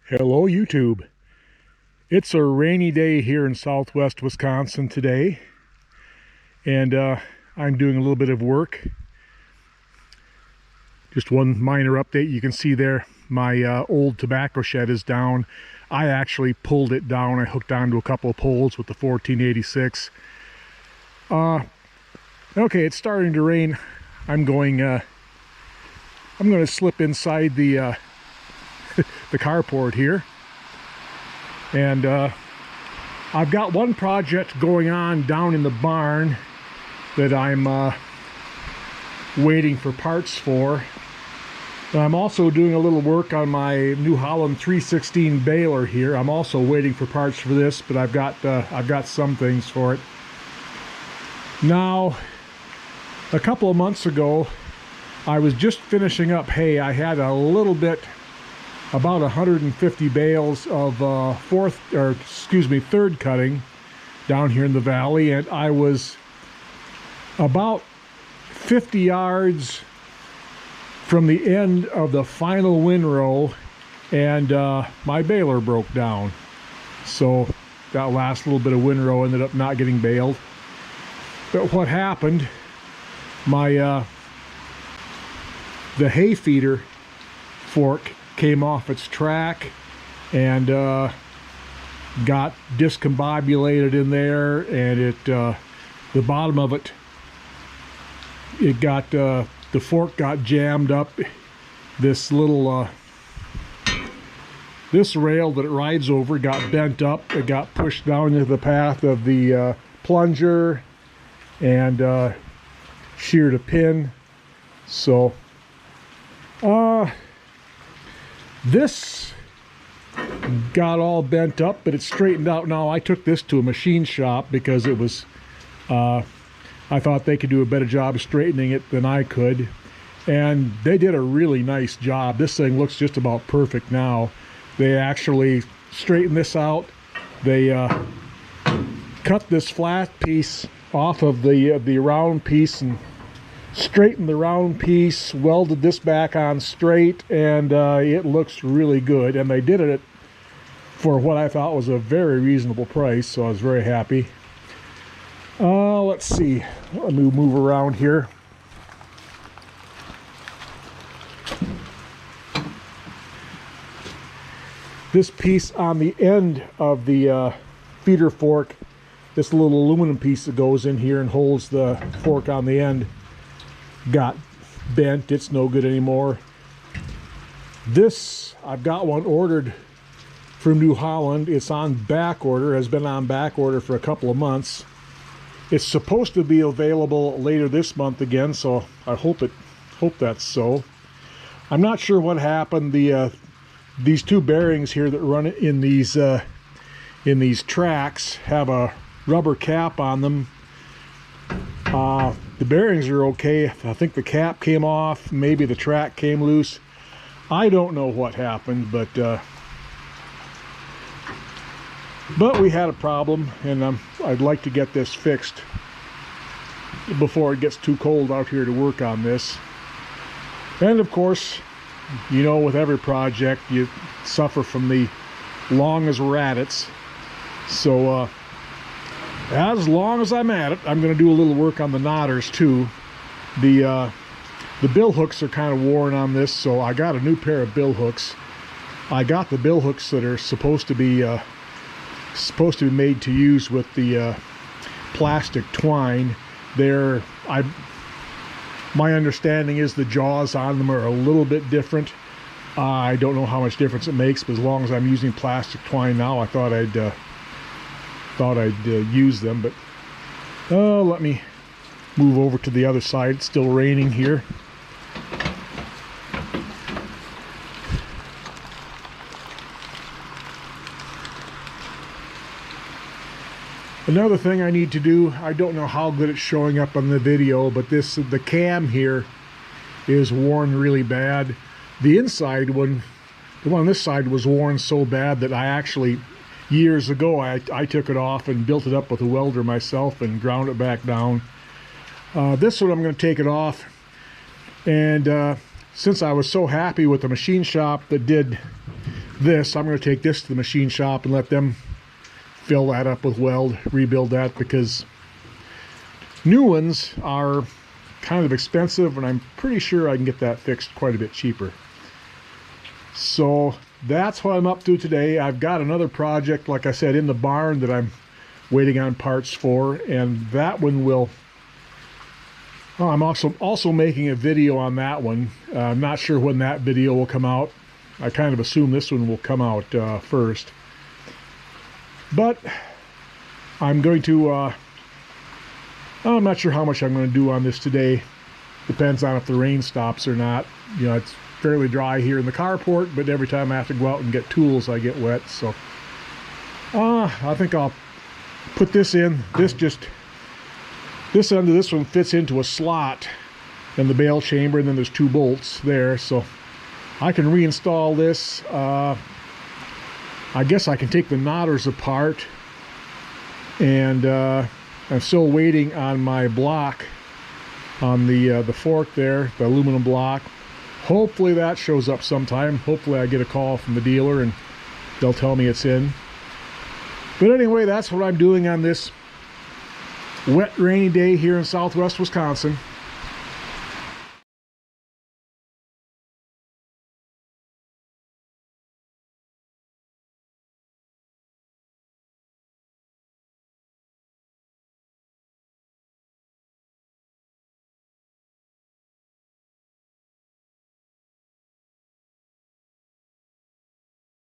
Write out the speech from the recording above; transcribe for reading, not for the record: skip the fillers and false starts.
Hello YouTube. It's a rainy day here in southwest Wisconsin today, and I'm doing a little bit of work. Just one minor update. You can see there my old tobacco shed is down. I actually pulled it down. I hooked onto a couple of poles with the 1486. Okay, it's starting to rain. I'm going to slip inside the the carport here, and I've got one project going on down in the barn that I'm waiting for parts for. And I'm also doing a little work on my New Holland 316 baler here. I'm also waiting for parts for this, but I've got some things for it. Now, a couple of months ago, I was just finishing up hay. I had a little bit, about 150 bales of third cutting down here in the valley, and I was about 50 yards from the end of the final windrow, and my baler broke down. So that last little bit of windrow ended up not getting baled. But what happened, the hay feeder fork came off its track and got discombobulated in there, and the bottom of it got the fork got jammed up. This little this rail that it rides over got bent up. It got pushed down into the path of the plunger and sheared a pin. So this got all bent up, but it's straightened out now. I took this to a machine shop because it was I thought they could do a better job of straightening it than I could, and they did a really nice job. This thing looks just about perfect now. They actually straightened this out. They cut this flat piece off of the round piece and straightened the round piece, welded this back on straight, and it looks really good. And they did it for what I thought was a very reasonable price, so I was very happy. Let's see, let me move around here. This piece on the end of the feeder fork, this little aluminum piece that goes in here and holds the fork on the end, got bent. It's no good anymore. This, I've got one ordered from New Holland. It's on back order, has been on back order for a couple of months. It's supposed to be available later this month again, so I hope that's so. I'm not sure what happened. These two bearings here that run in these tracks have a rubber cap on them. The bearings are okay. I think the cap came off, maybe the track came loose. I don't know what happened, but we had a problem, and I'd like to get this fixed before it gets too cold out here to work on this. And of course, you know, with every project you suffer from the long as we're at it. So as long as I'm at it, I'm going to do a little work on the knotters too. The bill hooks are kind of worn on this, so I got a new pair of bill hooks. I got the bill hooks that are supposed to be made to use with the plastic twine. My understanding is the jaws on them are a little bit different. I don't know how much difference it makes, but as long as I'm using plastic twine now, I thought I'd use them. But let me move over to the other side. It's still raining here. Another thing I need to do, I don't know how good it's showing up on the video, but the cam here is worn really bad. The inside one, the one on this side, was worn so bad that I actually, years ago, I took it off and built it up with a welder myself and ground it back down. This one I'm going to take it off, and since I was so happy with the machine shop that did this, I'm going to take this to the machine shop and let them fill that up with weld, rebuild that, because new ones are kind of expensive, and I'm pretty sure I can get that fixed quite a bit cheaper. So that's what I'm up to today. I've got another project, like I said, in the barn that I'm waiting on parts for, and that one will, well, I'm also making a video on that one. I'm not sure when that video will come out. I kind of assume this one will come out first. But I'm going to, I'm not sure how much I'm going to do on this today. Depends on if the rain stops or not. You know, it's fairly dry here in the carport, but every time I have to go out and get tools, I get wet. So I think I'll put this in. This end of this one fits into a slot in the bale chamber, and then there's 2 bolts there, so I can reinstall this. I guess I can take the knotters apart, and I'm still waiting on my block on the fork there, the aluminum block. Hopefully that shows up sometime. Hopefully I get a call from the dealer and they'll tell me it's in. But anyway, that's what I'm doing on this wet, rainy day here in southwest Wisconsin.